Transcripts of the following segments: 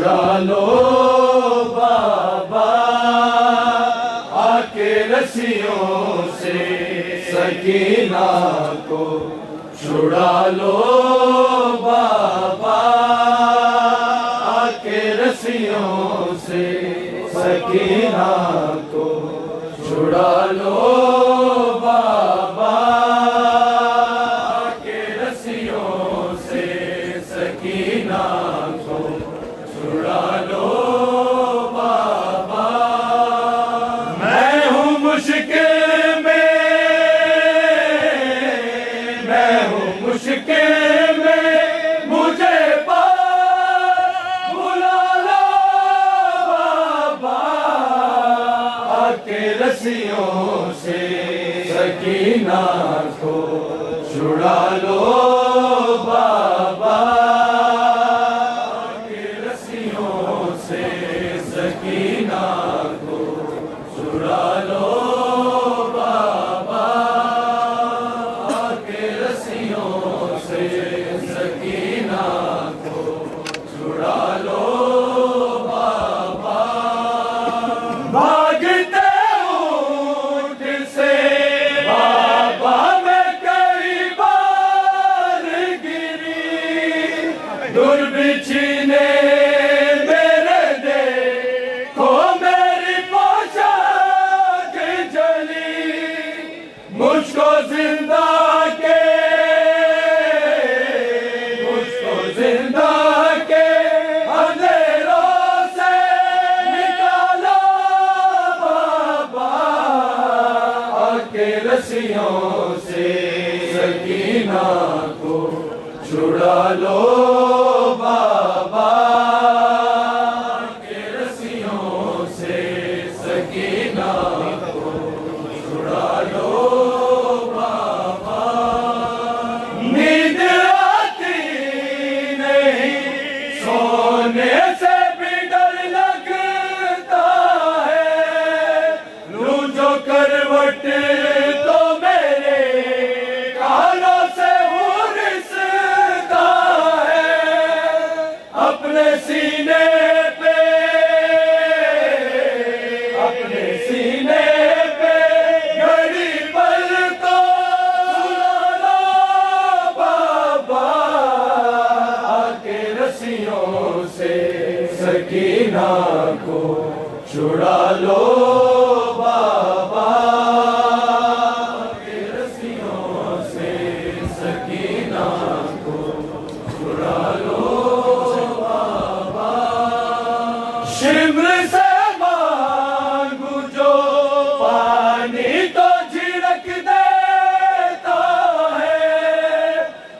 छुड़ा लो बाबा आके रस्सियों से, सकीना को छुड़ा लो बाबा आके रस्सियों से, सकीना को छुड़ा लो बाबा आके रस्सियों से, सकीना को छुड़ा लो बाबा। मैं हूँ मुश्किल में, मैं हूँ मुश्किल में, मुझे पार बुला लो बाबा आके रस्सियों से, सकीना को छुड़ा लो बाबा आके रस्सियों से, सकीना को छुड़ा लो बाबा आके रस्सियों से, सकीना को छुड़ा लो बाबा। भागते ऊंट से बाबा मैं कई बार गिरी, दुर्बिछी ने मेरे देखो मेरी पोशाक जली, मुझको जिंदा के, मुझको जिंदा के अंधेरों से निकालो बाबा आके रस्सियों से, सकीना को छुड़ा लो बाबा आके रस्सियों से, सकीना को छुड़ा लो बाबा। नींद आती नहीं, सोने से भी डर लगता है, लूं जो करवट तो मेरे कानों से हुर्रिसता है, अपने सीने पे, अपने सीने पे घड़ी पल तो सुला लो बाबा आके रस्सियों से, सकीना को छुड़ा लो बाबा आके रस्सियों से, सकीना को छुड़ा लो बाबा। शिम्र से मांगू जो पानी तो झिड़क देता है,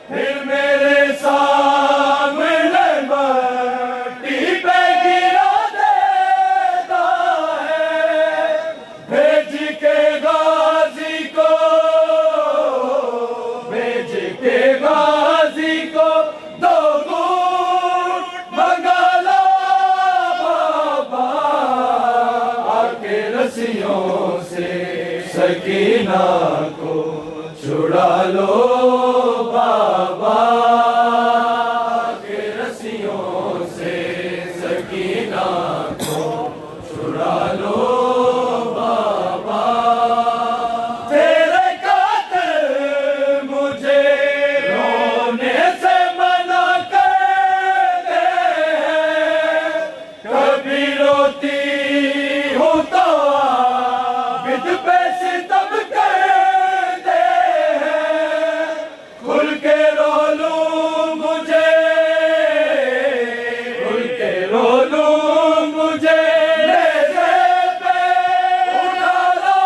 फिर मेरे सामने मट्टी पे गिरा देता है, भेज के गाजी को, भेज के गाजी को दो घूंट मंगा लो बाबा आके रस्सियों से, सकीना को छुड़ा लो बाबा आके रस्सियों से, सकीना को छुड़ा लो बाबा। तेरे कातिल मुझे रोने से मना करते हैं, कभी रोती हूँ तो आबिद पे सितम करते हैं, खुल के रो लूं मुझे, खुल के रो लूं मुझे नेज़े पे उठा लो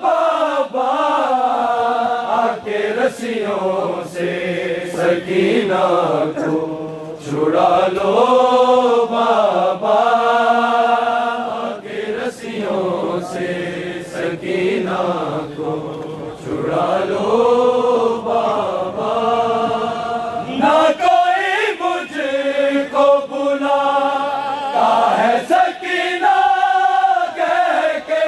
बाबा आके रस्सियों से, सकीना को छुड़ा लो बाबा आके रस्सियों से, सकीना को छुड़ा लो बाबा। ना कोई मुझको बुलाता है सकीना कह के,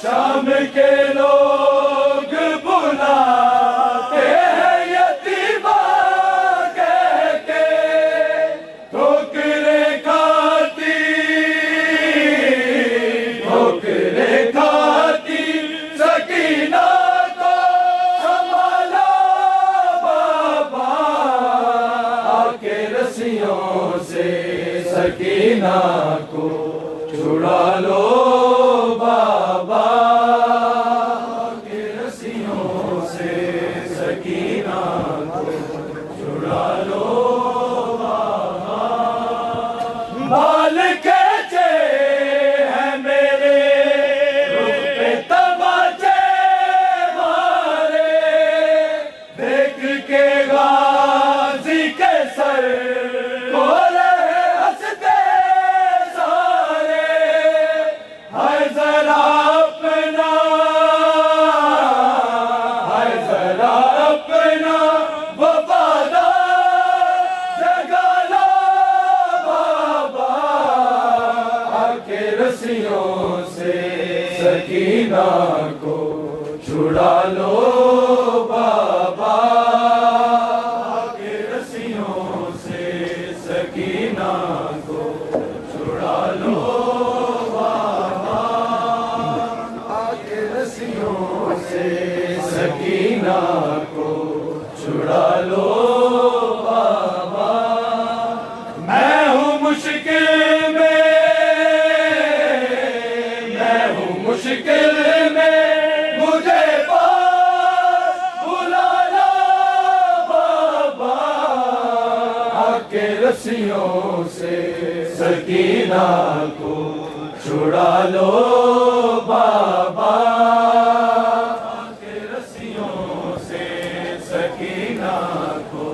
शाम के लोग बुलाते हैं यतीमा कह के, ठोकरे सकीना को छुड़ा लो बाबा के रस्सियों से सकीना को छुड़ा लो बाबा के रस्सियों से सकीना को छुड़ा लो बाबा मैं हूँ मुश्किल में मुश्किल में मुझे पास बुला लो बाबा आके रस्सियों से सकीना को छुड़ा लो बाबा आके रस्सियों से सकीना को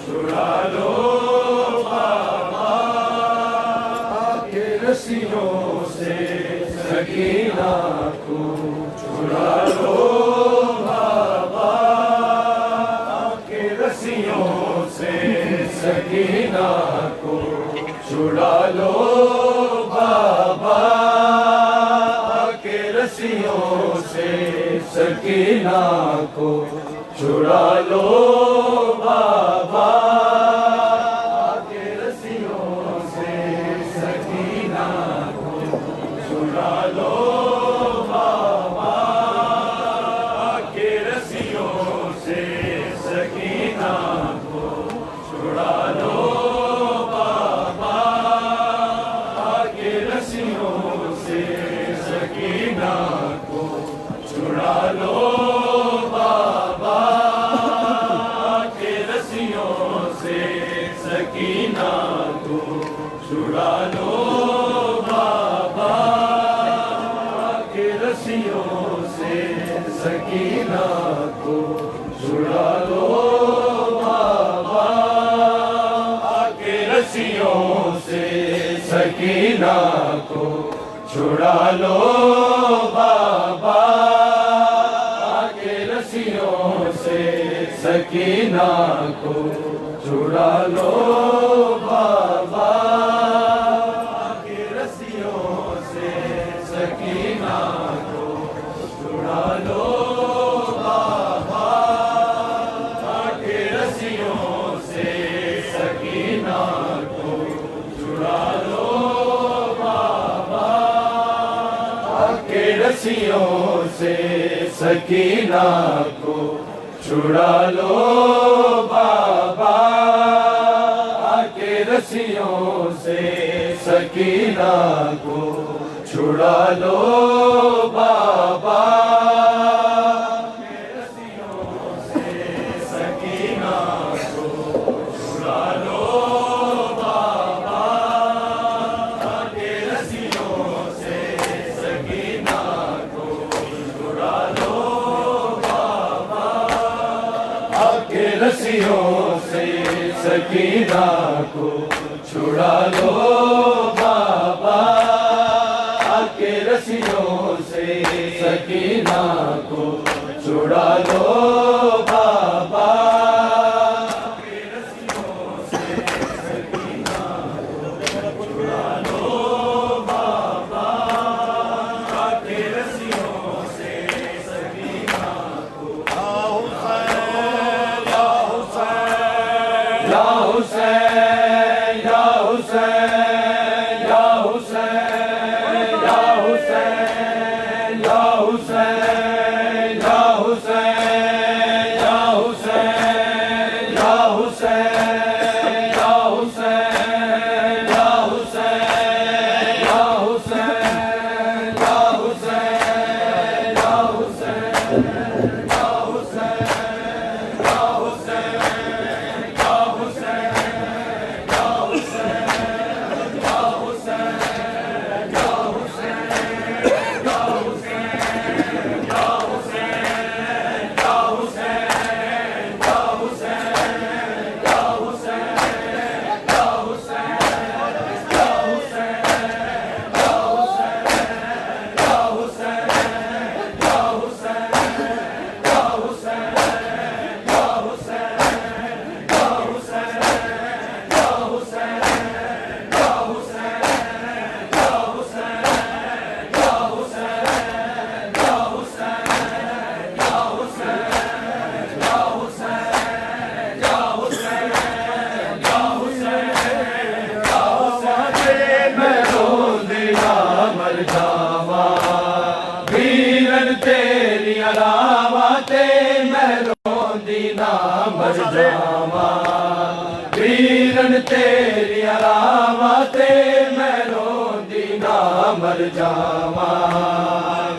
छुड़ा लो बाबा आके रस्सियों से सकीना को छुड़ा लो बाबा के रस्सियों से सकीना को छुड़ा लो बाबा के रस्सियों से सकीना को छुड़ा लो बाबा के रस्सियों से सकीना को छुड़ा लो बाबा के रस्सियों से सकीना को छुड़ा लो बाबा के रस्सियों से सकीना को छुड़ा लो बाबा के रस्सियों से सकीना को छुड़ा लो बाबा के रस्सियों से सकीना को छुड़ा लो बाबा के रस्सियों से सकीना को छुड़ा लो बाबा के रस्सियों से सकीना को छुड़ा लो बाबा के रस्सियों से सकीना को छुड़ा लो बाबा के रस्सियों से सकीना को छुड़ा लो बाबा के रस्सियों से सकीना को छुड़ा लो बाबा के रस्सियों से सकीना को छुड़ा लो बाबा के रस्सियों से सकीना को छुड़ा लो बाबा के रस्सियों से सकीना को छुड़ा लो बाबा के रस्सियों से सकीना को छुड़ा लो बाबा के रस्सियों से सकीना को छुड़ा लो बाबा के रस्सियों से सकीना को छुड़ा लो बाबा के रस्सियों से सकीना को या हुसैन या हुसैन या हुसैन या हुसैन या हुसैन या हुसैन मर जावा वीरन तेरिया रावां ते मैं रोंदी ना मर जावा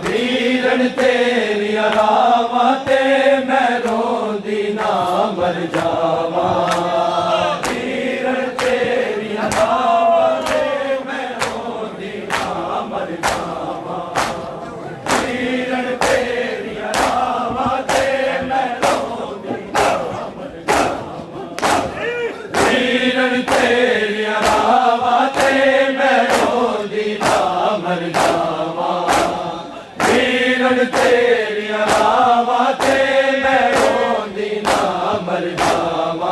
वीरन तेरिया रावां ते मैं रोंदी ना मर जावा वीरन तेरिया रावां ते मैं रोंदी ना मर जावा वीरन तेरिया रावां ते मैं रोंदी ना मर जावा वीरन तेरिया रावां ते मैं रोंदी ना मर जावा वीरन तेरिया रावां ते मैं रोंदी ना मर जावा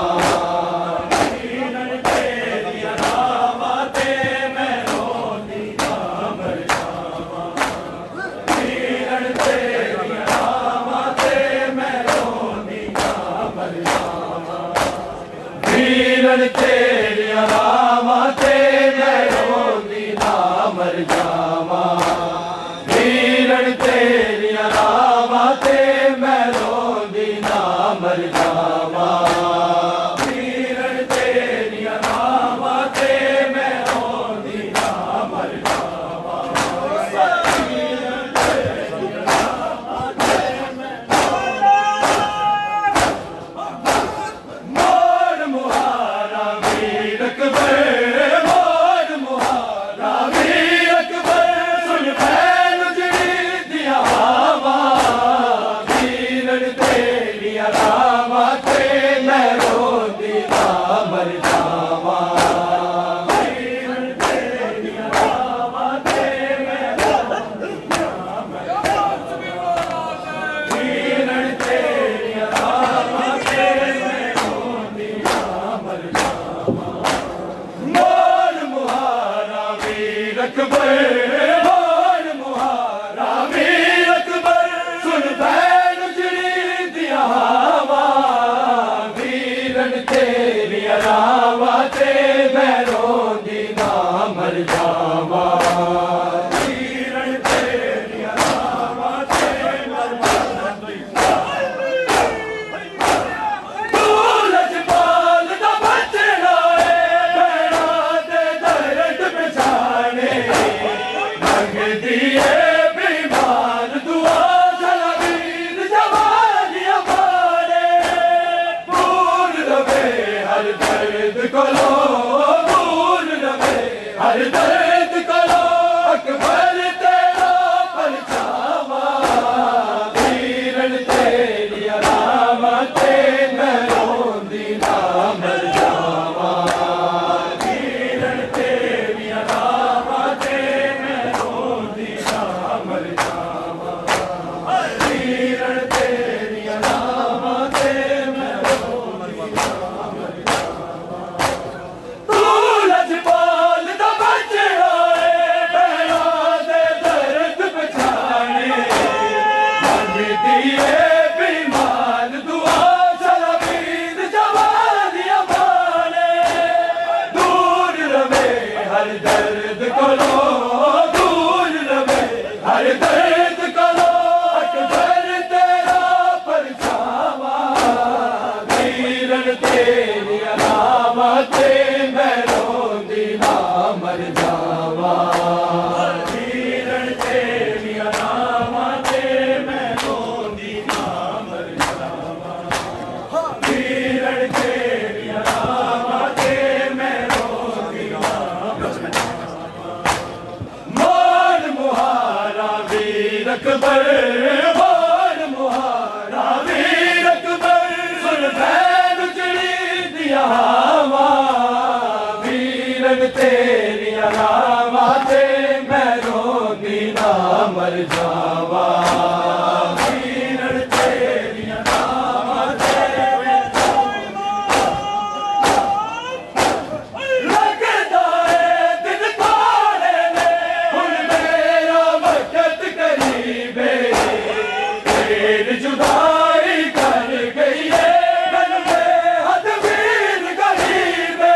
वीरन तेरिया रावां ते मैं रोंदी ना मर जावा वीरन तेरिया रावां ते मैं रोंदी ना मर जावा वीरन तेरिया रावां ते मैं रोंदी ना मर जावा वीरन तेरिया रावां ते मैं रोंदी ना मर जावा वीरन तेरिया रावां ते मैं रोंदी ना मर जावा वीरन तेरिया रावां ते मैं मोर मुहारा वीर अकबर मोर मुहारा वीर अकबर सुन भैन उजड़ी दिया हवा वीरन तेरिया रावां ते मैं रोंदी ना मर जावा वीरन तेरिया रावां ते मैं रोंदी ना मर जावा वीरन तेरिया रावां ते मैं रोंदी ना मर जावा मोर मुहारा वीर अकबर मोर मुहारा वीर अकबर सुन भैन उजड़ी दिया हवा वीरन तेरिया रावां ते मैं रोंदी ना मर जावा वीरन तेरिया रावां ते मैं रोंदी ना तू लजपाल दा बचड़ा ए भैणा दे दर्द पछाणे मंगदी ए बीमार दुआ सलामीन जवानियां मारे दूर रवे हर दर्द कोलो दूर रवे हर दर्द कोलो अकबर तेरा परछावा वीरन तेरिया रावां ते मैं रोंदी ना मर जावा वीरन तेरिया रावां ते मैं रोंदी ना मर जावा वीरन तेरिया रावां ते मैं रोंदी ना मर जावा तू लजपाल दा बचड़ा ए भैणा दे दर्द पछाणे मंगदी ए बीमार दुआ सलामीन जवानियां मारे दूर रवे हर दर्द कोलो दूर रवे हर दर्द कोलो अकबर तेरा परछावा वीरन तेरिया रावां ते मैं रोंदी ना मर जावा वीरन तेरिया रावां ते मैं रोंदी ना मर जावा वीरन तेरिया रावां ते मैं रोंदी ना मर जावा मोर मुहारा वीर अकबर मोर मुहारा वीर अकबर सुन भैन उजड़ी दिया हवा वीरन तेरिया रावां ते मैं रोंदी ना मर जावा वीरन तेरिया रावां ते मैं लगदा ए दिन थोड़े ने हुण मेरा वक्त करीबे तेरी जुदाई कर गई है मन में हद वीर गरीबे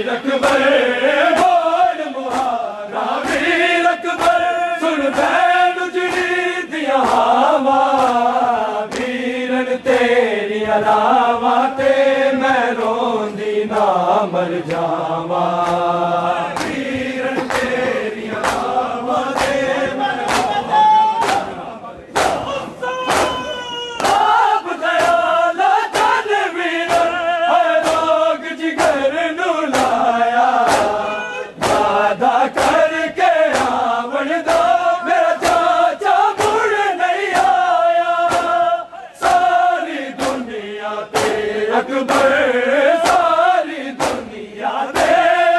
वीर अकबर बोल मुहारा वीर अकबर सुन बैन उजड़ी दिया हवा वीरन तेरी अलावा ते मैं रोंदी ना मर जावा वीरन तेरी अलावा ते मैं आप दयाला चल वीरन हर रोग जिगर नू लाया वादा करके रावण दा मेरा चाचा मुड़ नहीं आया सारी दुनिया ते अकबर सारी दुनिया ते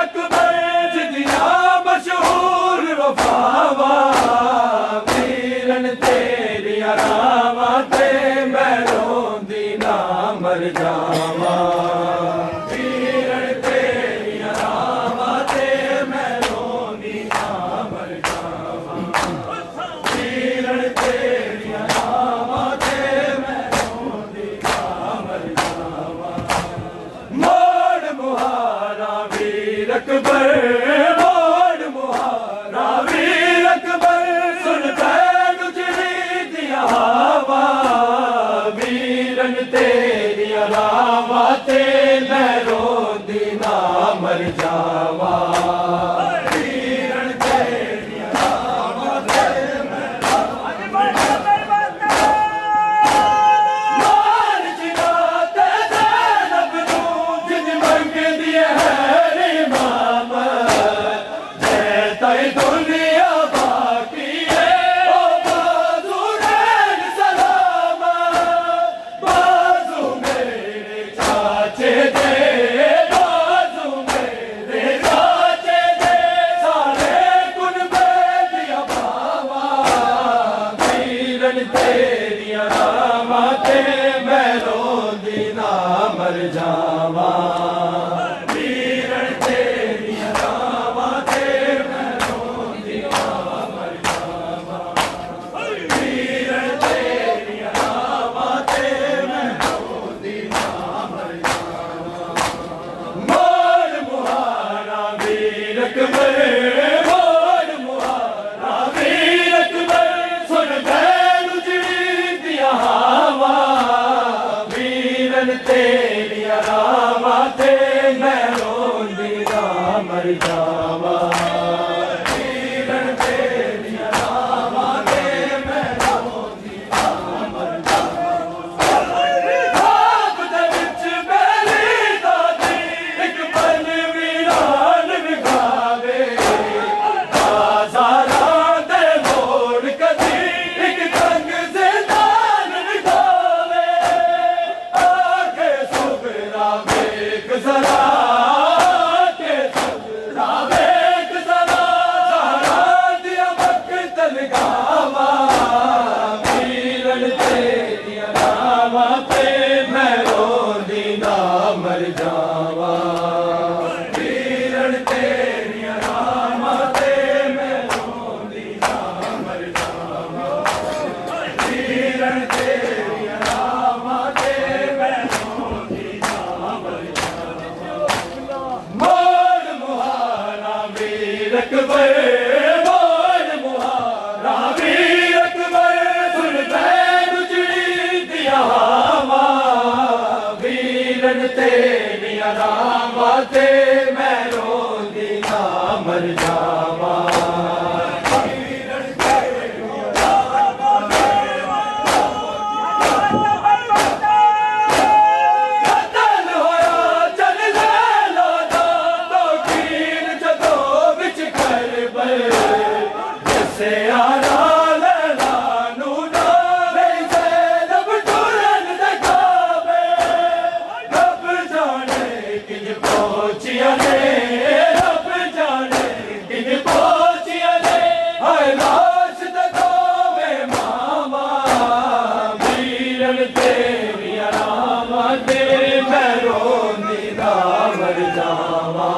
अकबर जिदिया मशहूर वफावा वीरन तेरी अलावा ते मैं रोंदी ना मर जावा वीरन तेरी अलावा ते मैं रोंदी ना मर जावा वीरन तेरी अलावा ते मैं रोंदी ना मर जावा मोड़ मुहारा वीर अकबर मोड़ मुहारा वीर अकबर सुन बैन उजड़ी दिया हवा वीरन तेरी अलावा ते मैं रोंदी ना मर जावा वीरन तेरी अलावा ते मैं मार जिना ते ज़ैनब नू जिन मंगदी है रे इमाम जै ताई दुनिया बाकी है ओ बाजू रैन सलाम बाजू मेरे चाचे दे बाजू मेरे चाचे दे सारे कुन दिया बावा वीरन तेरी अलावा ते मैं रोंदी ना मर जावा वीरन तेरी अलावा ते मैं रोंदी ना मर जावा वीरन तेरी अलावा ते मैं रोंदी ना मर जावा मोड़ मुहारा वीर अकबर मोड़ मुहारा वीर अकबर सुन बैन उजड़ी दिया हवा वीरन तेरी अलावा ते मैं रोंदी ना मर जावा वीरन तेरी अलावा ते मैं रोंदी ना मर जावा खाब दे विच मेरी दादी इक पन वीरान विखावे बाज़ारां दे मोड़ कदी इक तंग ज़िंदान विखावे आके सुगरा वेख ज़रा आके सुगरा वेख ज़रा ज़हरा दिया मक़तल गावा वीरन तेरी अलावा ते मैं रोंदी ना मर जावा वीरन तेरी अलावा ते मैं रोंदी ना मर जावा वीरन तेरी अलावा ते मैं रोंदी ना मर जावा मोड़ मुहारा वीर अकबर मोड़ मुहारा वीर अकबर सुन बैन उजड़ी दिया हवा वीरन तेरी अलावा ते मैं रोंदी ना मर जावा वीरन तेरी अलावा ते कतल होया चल लैला दा तो कीर जदों विच करबल जिसे आरा लैला नू ना नहीं ज़ैनब टुरन दे खावे रब जाने किंज पहुंचिया ने रब जाने किंज पहुंचिया ने हाय लाश दे दोवे मावा वीरन तेरी अलावा ते मैं रोंदी ना मर जावा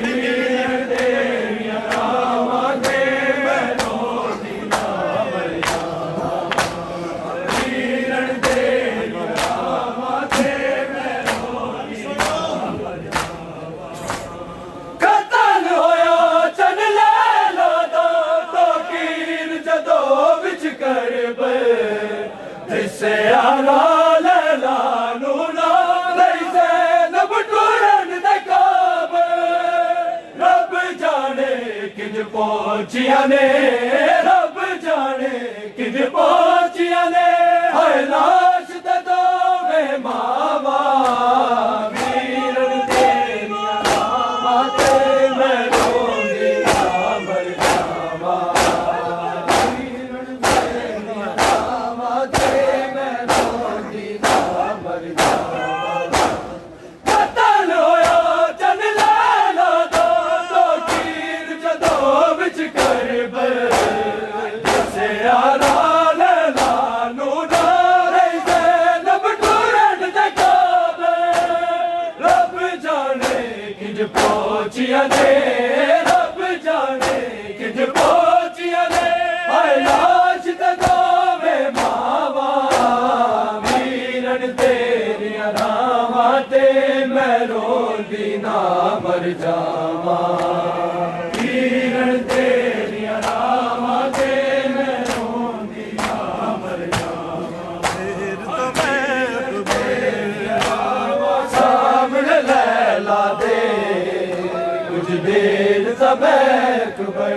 वीरन तेरी अलावा ते मैं रोंदी ना मर जावा वीरन तेरी अलावा ते मैं रोंदी ना मर जावा पहुंचिया ने रब जाने किंज पहुंचिया ने हाय लाश ते दोवे मावा वीरन तेरिया नावा ते मैं रोंदी ना मर जावा वीरन तेरिया नावा ते मैं रोंदी ना मर जावा कतल होया चल लैला दो तीर जदों विच करबल से यारा लैला नू नारे ज़ैनब टुरन दे काबल रब जाने किंज पहुंचिया ने रब जाने किंज पहुंचिया ने हाय लाश ते दोवे मावा वीरन तेरिया नावा ते मैं रोंदी ना मर जावा वीरन तेरिया नावा ते मैं रोंदी ना मर जावा सामने लैला दे कुछ देर तब अकबर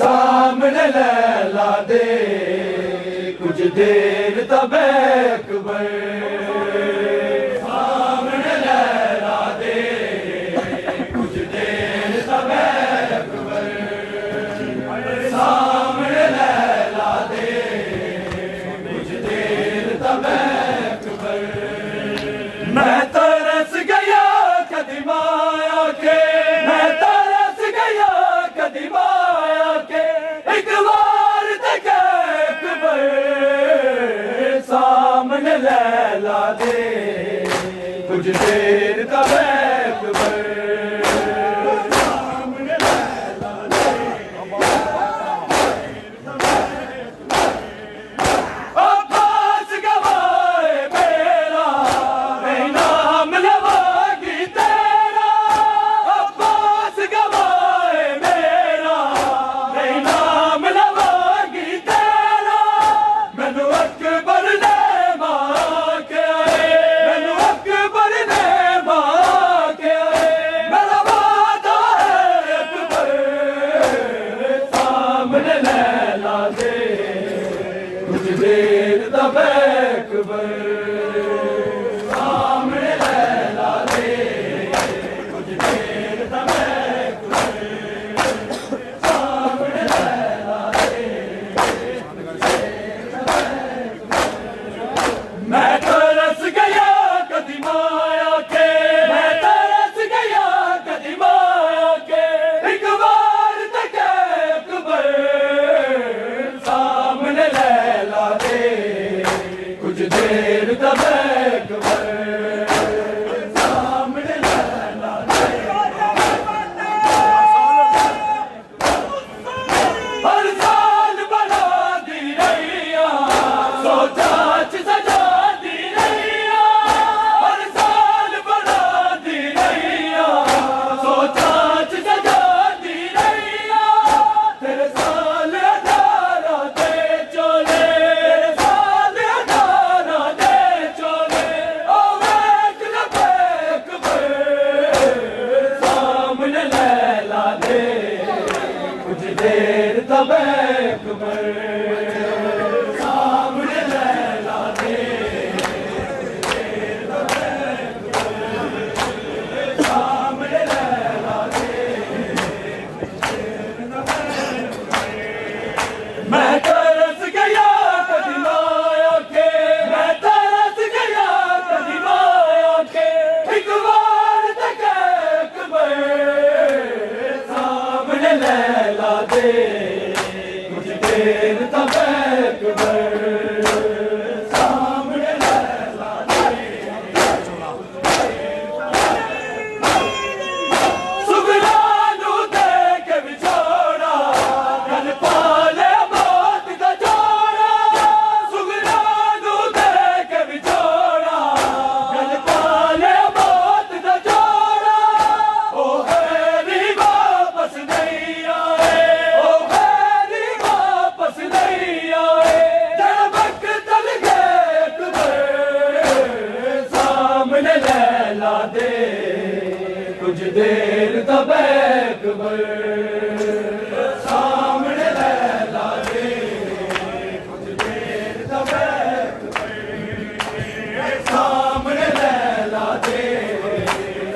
सामने लैला दे कुछ देर तब अकबर सामने लैला दे कुछ देर तब अकबर सामने लैला दे कुछ देर तब अकबर मैं तरस गया कदीमाया के मैं तरस गया कदीमाया के एक बार तक अकबर सामने लैला दे कुछ देर तब अकबर सामने लैला दे अब्बास गवाए मेरा मैं नाम लवागी तेरा अब्बास गवाए मेरा मैं नाम लवागी तेरा मैनू अकबर ने मां के आए मैनू अकबर ने मां के आए मेरा वादा है अकबर सामने लैला दे कुछ देर तब अकबर सामने लैला दे कुछ देर तब अकबर सामने लैला दे मैं तरस गया कदीमाया के मैं तरस गया कदीमाया के एक बार तक अकबर सामने लैला दे कुछ देर तब अकबर सामने लैला दे हर साल बना दी रैया सोचा सजा दी रैया हर साल बना दी रैया सोचा सजा दी रैया तेरे साल 18 दे चोले तेरे साल 18 दे चोले ओ वेख लबे अकबर सामने लैला दे कुछ देर तब अकबर सामने लैला दे सामने लैला दे मैं तरस गया कदीमाया के मैं तरस गया कदीमाया के एक बार तक अकबर सामने लैला दे कुछ देर देर तब अकबर सामने लैला दे कुछ देर तब अकबर सामने लैला दे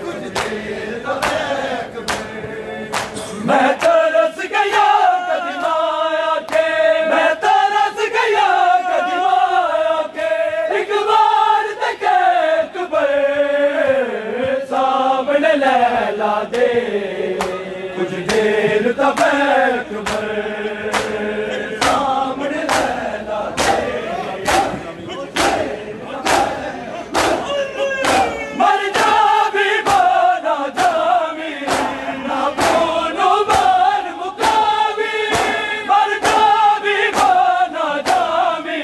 कुछ देर तब अकबर मैं तरस गया कदमा आके मैं तरस गया कदमा आके एक बार तक अकबर सामने लैला दे कुछ देर तब अकबर सामने लैला दे मर जा भी बना जामी ना बोलो बार मुकामी मर जा भी बना जामी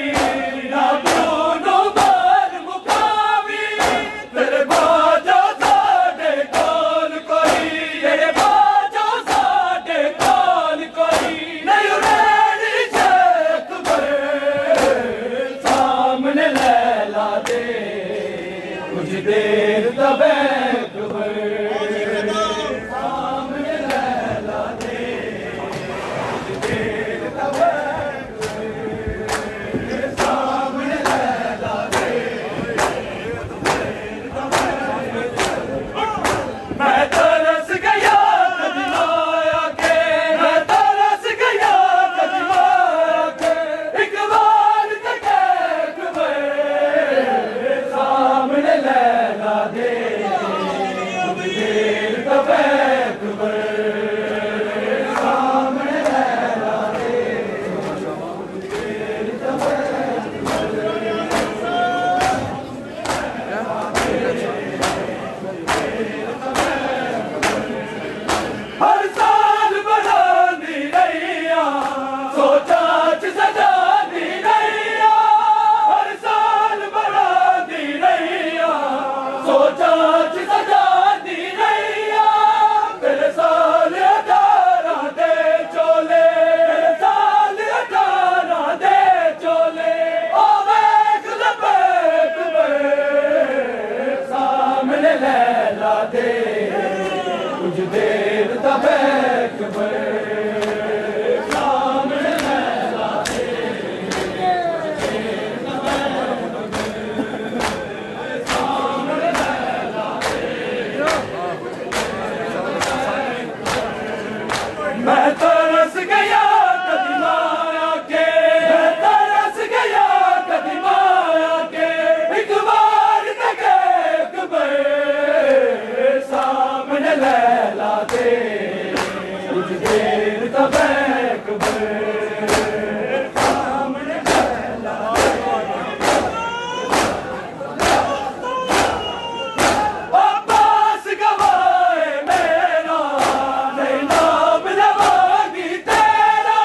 ना बोलो बार मुकामी तेरे बाजा साडे कोल कोई तेरे बाजा साडे कोल कोई नहीं उड़ानी अकबर सामने लैला दे कुछ देर तब अकबर सामने लैला दे कुछ देर तब अकबर सामने लैला दे मैं तरस गया कदमा आके मैं तरस गया कदमा आके एक बार तक अकबर सामने लैला दे कुछ देर तब अकबर सामने लैला दे कुछ देर तब हर साल बढ़ानी रैया सोचा च सजानी रैया हर साल बढ़ानी रैया सोचा च सजानी रैया तेरे साल 18 दे चोले तेरे साल 18 दे चोले ओ वेख लबे अकबर सामने लैला दे कुछ देर तब अकबर सामने लैला दे सामने लैला दे मैं तरस गया कदमा आके मैं तरस गया कदमा आके एक बार तक अकबर सामने लैला दे कुछ देर तब अकबर सामने लैला दे अब्बास गवाए मेरा नहीं नाम लवागी तेरा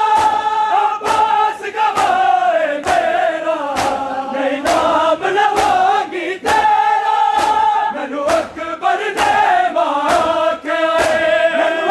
अब्बास गवाए मेरा नहीं नाम लवागी तेरा मैनू अकबर ने मां के आए मैनू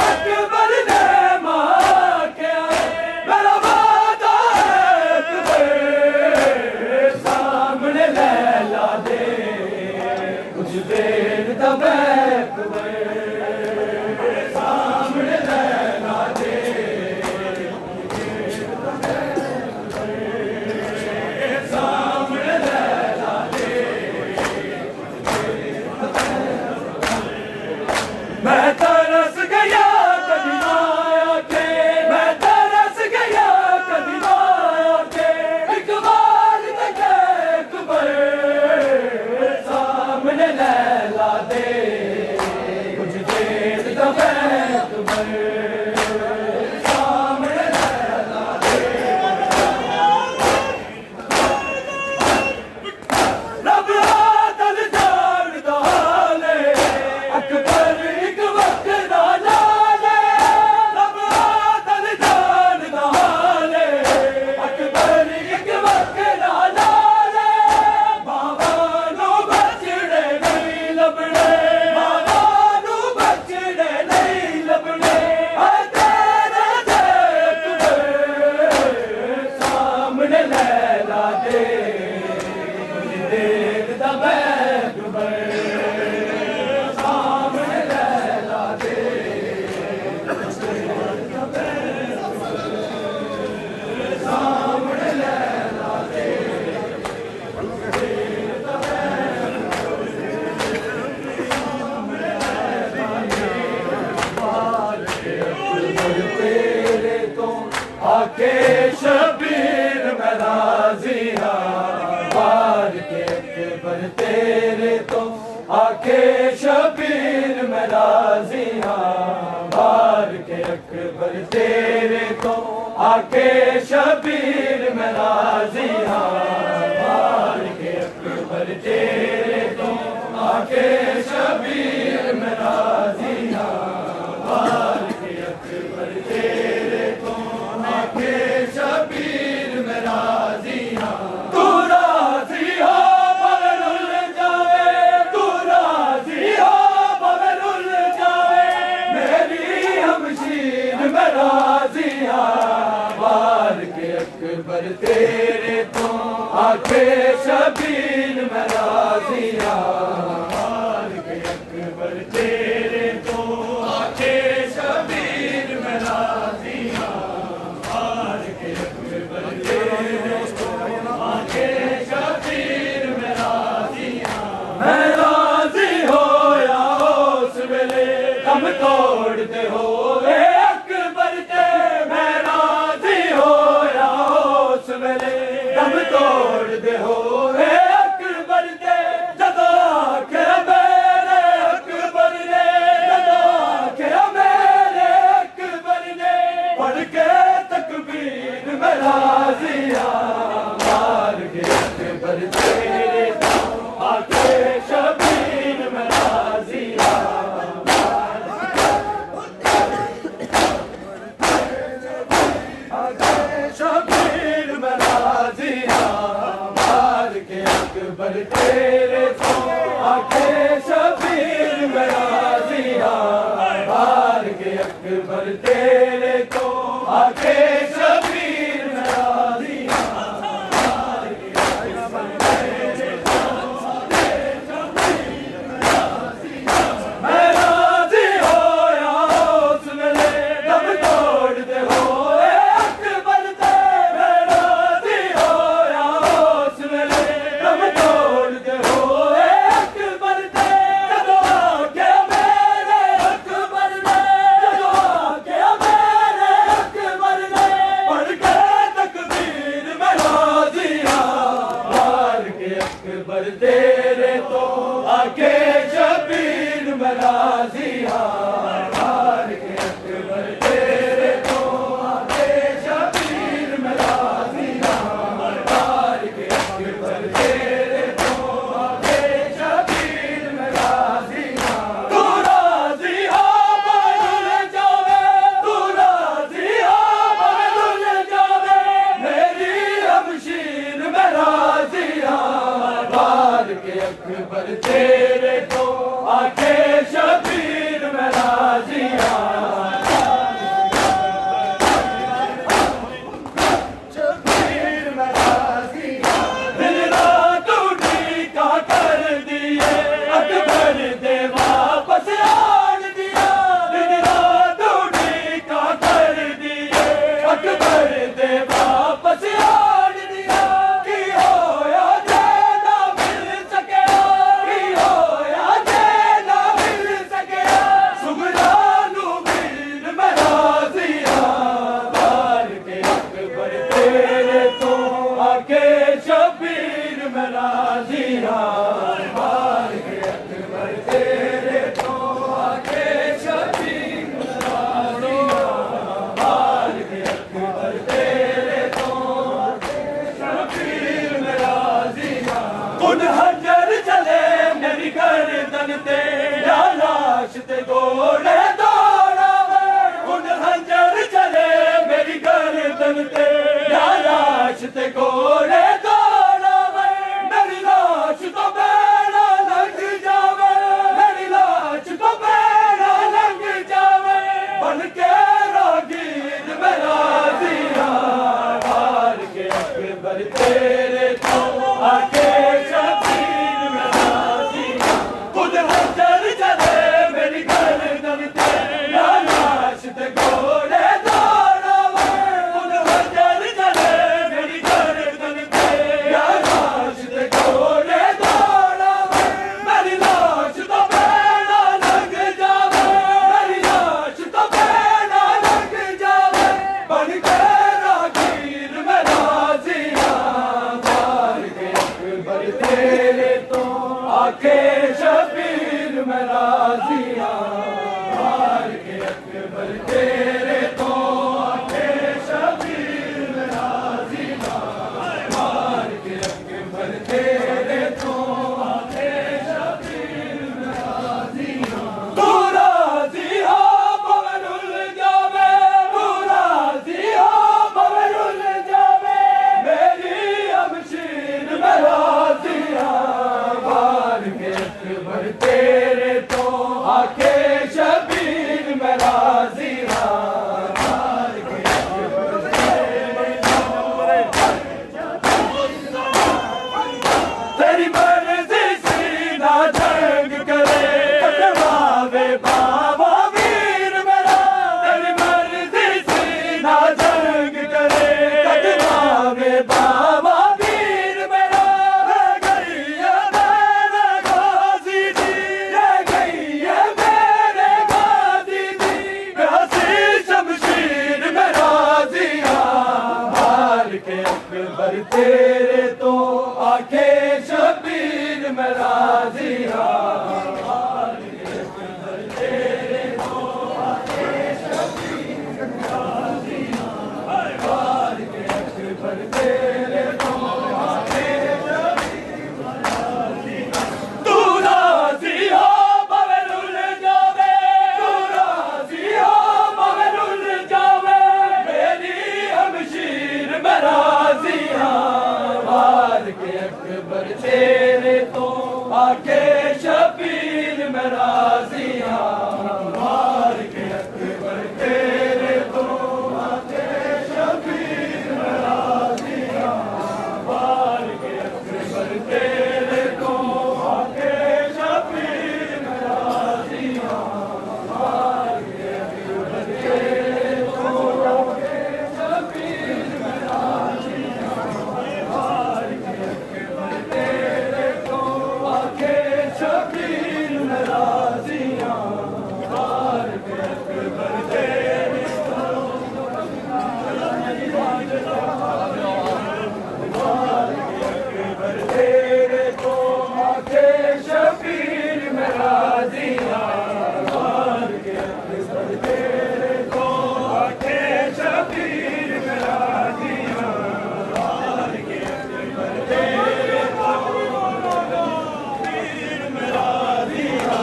आके शबीर मैं राजी हाँ बार के अकबर तेरे तो आके शबीर मैं राजी हाँ बार के अकबर तेरे तो आके शबीर मैं राजी हाँ बार के अकबर तेरे तो आके शबीर मैं राजी हाँ बार के अकबर तेरे तो आके शबीर मैं राजी हाँ तू राजी हो भवे रुल जावे तू राजी हो भवे रुल जावे मेरी हमशीर मैं राजी हाँ बार के अकबर तेरे तो आके शबीर मैं राजी हाँ बार के अकबर तेरे तो आके शबीर मैं राजी हाँ बार के अकबर तेरे तो आके शबीर मैं राजी हाँ मैं राजी हो या उस वेले दम तोड़ते हो अकबर ते मैं राजी हो या उस वेले दम तोड़ते हो अकबर ते जदों आखे मेरे अकबर ने जदों आखे मेरे अकबर ने पढ़ के तकबीर मैं राजी हाँ बार के अकबर तेरे आके शबीर मैं राजी हाँ आके शबीर मैं राजी हाँ बार के अकबर तेरे तो आके शबीर मैं राजी हाँ बार के अकबर तेरे तो आके शबीर मैं राजी हाँ बार के अकबर तेरे तो आके शबीर मैं राजी हाँ मैं राजी हो या उस वेले दम तोड़ते हो अकबर ते मैं राजी हो या उस वेले दम तोड़ते हो अकबर ते जदों आके मेरे अकबर ने जदों आके मेरे अकबर ने पढ़ के तकबीर मैं राजी हाँ बार के अकबर तेरे तो आके शबीर मैं राजी हाँ बार के अकबर तेरे तो आके शबीर मैं राजी हाँ बार के अकबर तेरे तो आके शबीर मैं राजी हाँ तू राजी हो भवे रुल जावे तू राजी हो भवे रुल जावे मेरी हमशीर मैं राजी हाँ बार के अकबर तेरे तो आके शबीर मैं अकबर तेरे तो आके शबीर में राजी ना, मार के अकबर तेरे तो आके शबीर में राजी ना। तू राजी हो बवरुल जावे, तू राजी हो बवरुल जावे, मेरी अमशीर में राजी ना, मार के अकबर तेरे तो आके शबीर में राजी ना, मार के अकबर तेरी मर्जी सीधा जंग करे, कटवावे बाबा वीर मेरा, तेरी मर्जी सीधा जंग करे, कटवावे बाबा वीर मेरा। रह गई है मेरे गाजी दी, रह गई है मेरे गाजी दी, हंसी शमशीर में राजिया, मार के अकबर तेरे तो आके शबीर में राजिया, मार के अकबर तेरे तो आके शबीर में राजिया, मार के अकबर तेरे तो आके शबीर में राजिया। तू राजी हो बवरुल जावे, तू राजी हो बवरुल जावे, मेरी अमशीर में राजिया, मार के अकबर तेरे तो आके शबीर में राजिया, मार के अकबर तेरे तो आके शबीर में राजिया, मार के अकबर तेरे तो आके शबीर में राजिया, मार के अकबर तेरे तो आके शबीर में राजिया, मार के अकबर तेरे तो आके शबीर में राजिया, मार के अकबर तेरे अकबर तेरे तो आके शबीर में राजिया, मार के अकबर तेरे तो आके शबीर में राजिया, मार के अकबर तेरे तो शबीर में राजिया,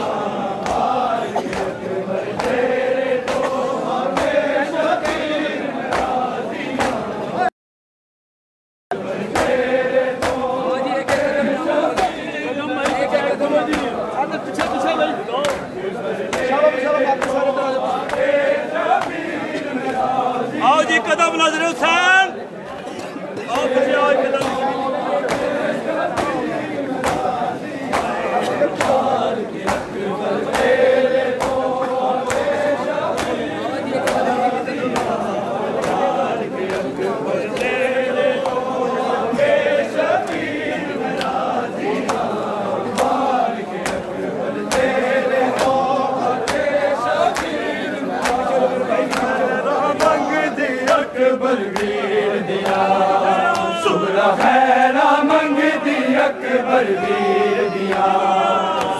मार के अकबर तेरे तो आके शबीर में राजिया, तेरे तो आओ जी कदम नजर हुसैन, आओ पीछे आओ कदम। मंग दी अकबर वीर दिया, सुगरा खैरा मंग दी अकबर वीर दिया,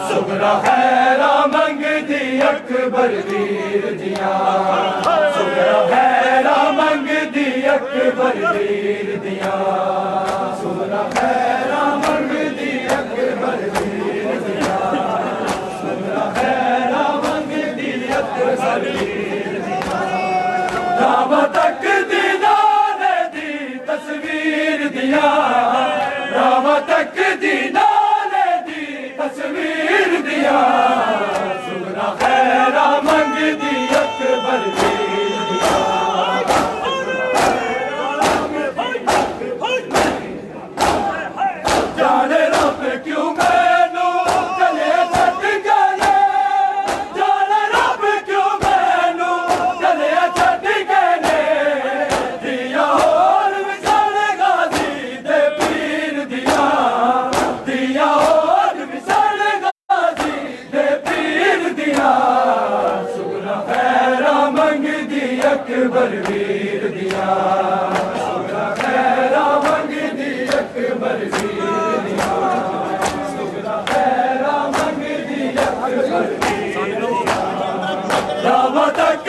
सुगरा खैरा मंग दी अकबर वीर दिया, सुगरा खैरा मंग दी अकबर वीर दिया, सुगरा खैरा मंग दी अकबर वीर दिया, सुगरा खैरा मंग दी अकबर वीर दिया। राम तक दीदार दी तस्वीर दिया, राम तक दीदार दी तस्वीर दिया, सुगरा खैरा मंग दी अकबर वीर दिया, जाने रब क्यों मैनू चले छट गए, जाने रब क्यों मैनू चले छट गए, दिया होर विशाल गाजी दे पीर दिया, दिया होर विशाल गाजी दे पीर दिया, सुगरा खैरा मंग दी अकबर वीर दिया, सुगरा खैरा मंग दी अकबर वीर दिया, सुगरा खैरा मंग दी अकबर वीर दिया, राम तक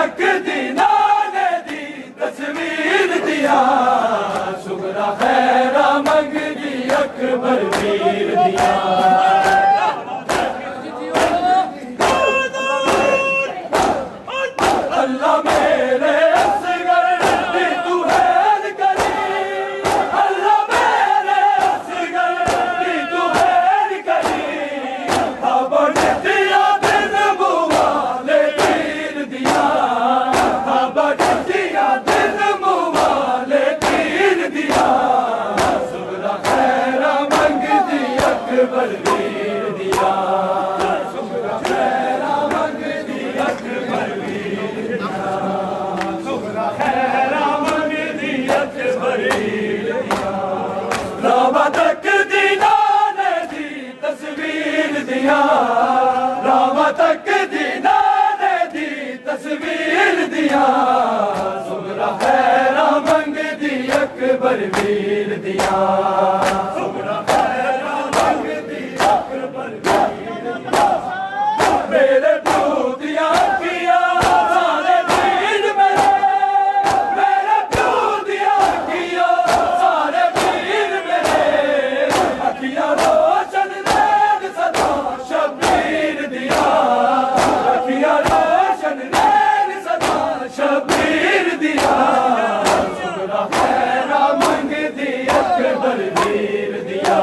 तक दीना ने दी तस्वीर दिया सुगरा खैरा मंग दी अकबर वीर दिया अल्लाह मेरे असगर दी तू हैर करी अल्लाह मेरे असगर दी तू हैर करी खबर दिया दिन मुवाले तीर दिया खबर दिया दिन मुवाले तीर दिया सुगरा खैरा मंग दी अकबर वीर दिया सुगरा खैरा मंग दी अकबर वीर सुगरा खैरा मंग दी अकबर वीर रामा तक दीना ने दी तस्वीर दिया रामा तक दीना ने दी तस्वीर दिया सुगरा खैरा मंग दी अकबर वीर दिया सुगरा खैरा मंग दी अकबर वीर दिया मेरे दूधिया किया सारे वीर मेरे दूधिया किया सारे वीर मेरे अखियां रोशन नैन सदा शबीर दिया अखियां रोशन नैन सदा शबीर दिया सुगरा खैरा मंग दी अकबर वीर दिया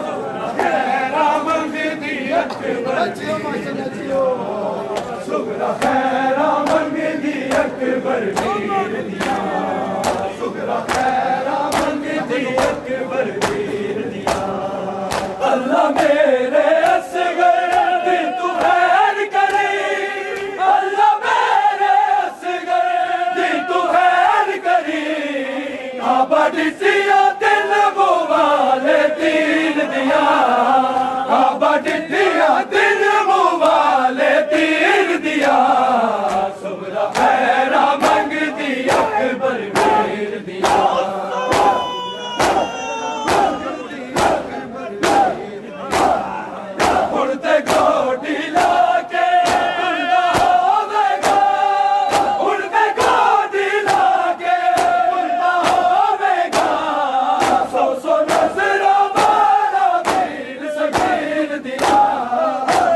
सुगरा खैरा मंग दी अकबर सुगरा खैरा मंग दी अकबर वीर दिया सुगरा खैरा मंग दी अकबर वीर दिया अल्लाह मेरे असगर दी तू हैर करी अल्लाह मेरे असगर दी तू हैर करी काबा दिया दिल मुवाले तीर दिया काबा दिया दिल मुवाले तीर दिया सुगरा खैरा मंग दी अकबर वीर दिया उड़ते गोटी लाके उड़ता होवेगा उड़ते गोटी लाके उड़ता होवेगा सौ सौ नजरा वाला वीर सगीर दिया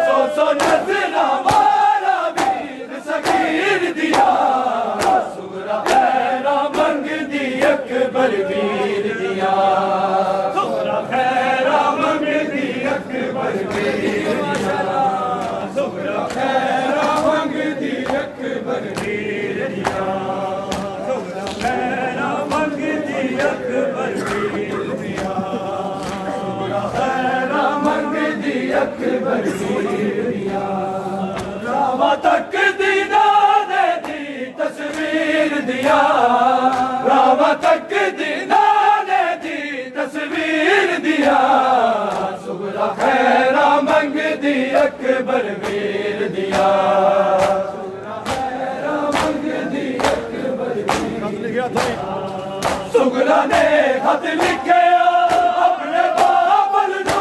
सौ सौ नजरा वाला वीर सगीर दिया सुगरा खैरा मंग दी अकबर वीर दिया सुगरा खैरा मंग दी अकबर वीर दिया सुगरा खैरा मंग दी अकबर वीर दिया सुगरा खैरा मंग दी अकबर वीर दिया सुगरा खैरा मंग दी अकबर वीर दिया रामा तक दीना ने दी तस्वीर दिया रामा तक दीना ने दी तस्वीर दिया सुगरा खैरा मंग दी अकबर वीर दिया सुगरा खैरा मंग दी अकबर वीर सुगरा ने खत लिखे अपने बाबल नू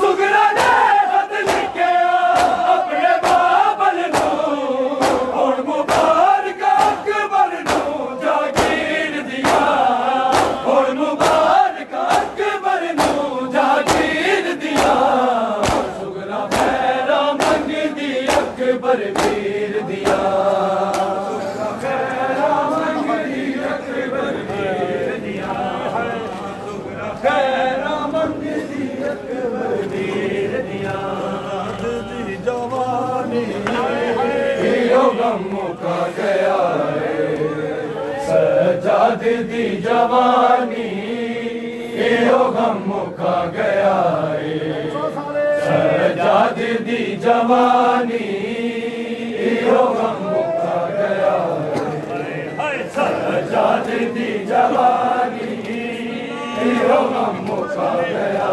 सुगरा ने खत लिखे अपने बाबल नू और मुबारक अकबर नू जागीर दिया और मुबारक अकबर नू जागीर दिया सुगरा खैरा मंग दी अकबर वीर दिया सुगरा खैरा मंग दी अकबर वीर दिया सुगरा खैरा मंग दी अकबर वीर दिया दी जवानी यो गम का गया सजाद दी जवानी यो गम का गया सजाद दी जवानी यो गम का गया सजाद दी जवानी यो गम का गया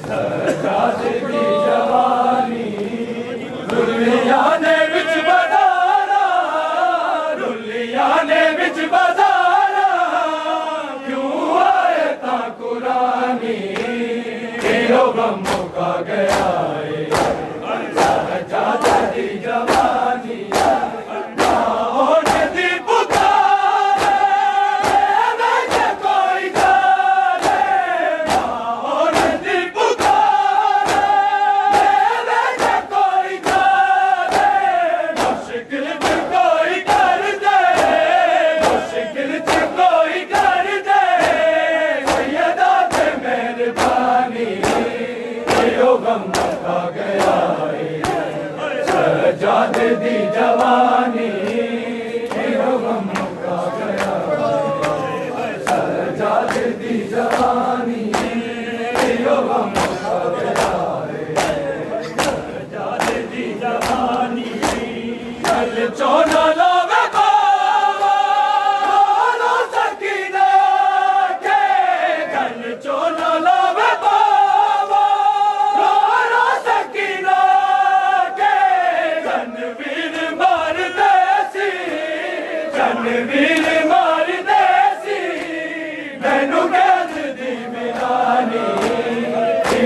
सजाद दी जवानी दुनिया ने विच बदारा दुनिया ने विच बदारा क्यों आए ता कुरानी यो गम का गया सजाद दी जवानी गम का गया सजादे दी जवानी यो गम का गया सजादे दी जवानी यो गम का गया सजादे दी जवानी कल चोना लावे बाबा लो सकीना के कल चोना लावे बाबा लो सकीना के जनवीर मार देसी जनवीर मार देसी मैनू कैद दी मिलानी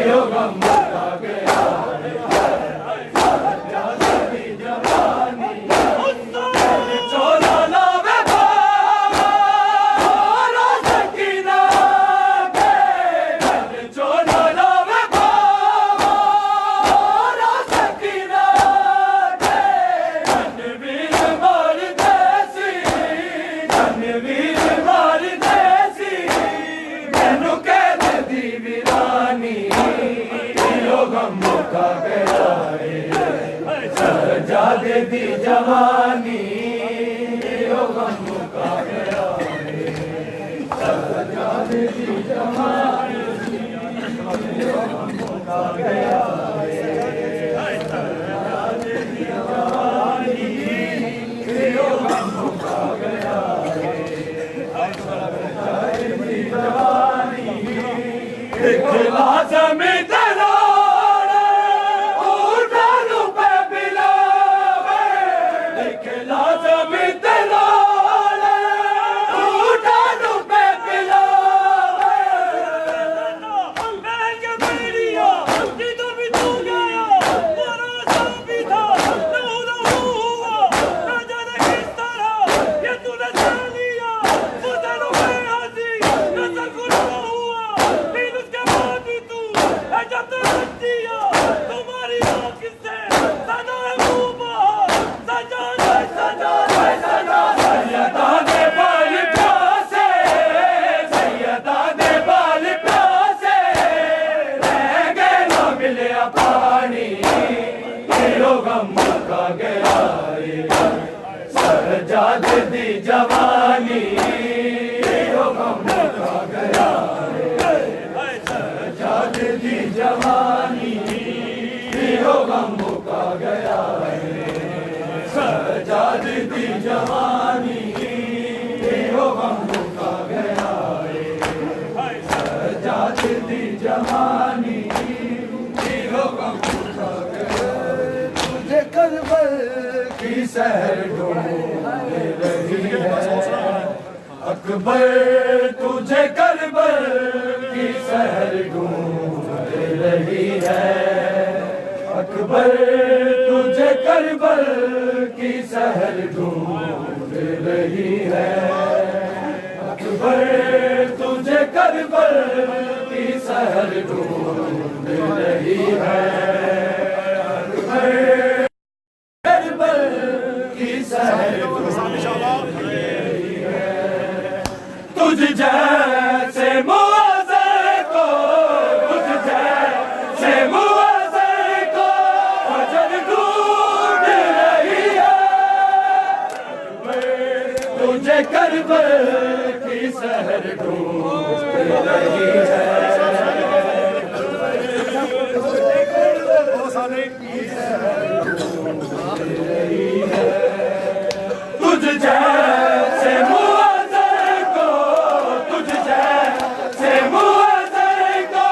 यो गम का गया सजादे दी जवानी चोला लावे बाबा लो सकीना के चोला लावे बाबा लो सकीना के जनवीर मार देसी जनवीर मार देसी मैनू कैद दी वीरानी यो गम का गया सजादे दी जवानी यो गम का गया सजादे दी जवानी यो गम का गया सजादे दी जवानी यो गम का गया सजादे दी जवानी एक लाज़म दरार उठानु पे बिलावे एक लाज़म दरार उठानु पे बिलावे महंगे बेड़िया जिधर भी तू गया मारा सब भी था नूर हुआ न जाने किस तरह ये तूने जान लिया खुदा पे हंसी न सकुन हुआ फिर उसके बाद भी तू है जब तो रख दिया तुम्हारी आँख से सजा है मुँह बाहर सजा है सजा है सजा सैयदा दे बाल प्यासे सैयदा दे बाल प्यासे रह गए ना मिले पानी यो गम का गया सजादे दी जवानी यो गम का गया सजादे दी जवानी यो गम का गया सजादे दी जवानी यो गम का गया सजादे दी जवानी यो गम का गया तुझे करबल की सहर ढूंढ रही है अकबर तुझे करबल की सहर ढूंढ रही है अकबर तुझे करबल की सहर ढूंढ रही है अकबर तुझे करबल की सहर ढूंढ रही है अकबर करबल की सहर ढूंढ रही है तुझ जैसे मुआज़र को तुझ जैसे मुआज़र को फजर ढूंढ रही है तुझे करबल की सहर ढूंढ रही है तुझ जैसे मुआज़र को तुझ जैसे मुआज़र को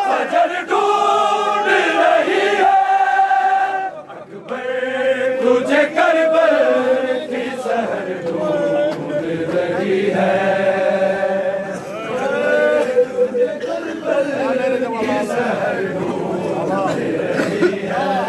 फजर ढूंढ रही है अकबर तुझे करबल की सहर ढूंढ रही है तुझे करबल की सहर ढूंढ रही है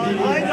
Ay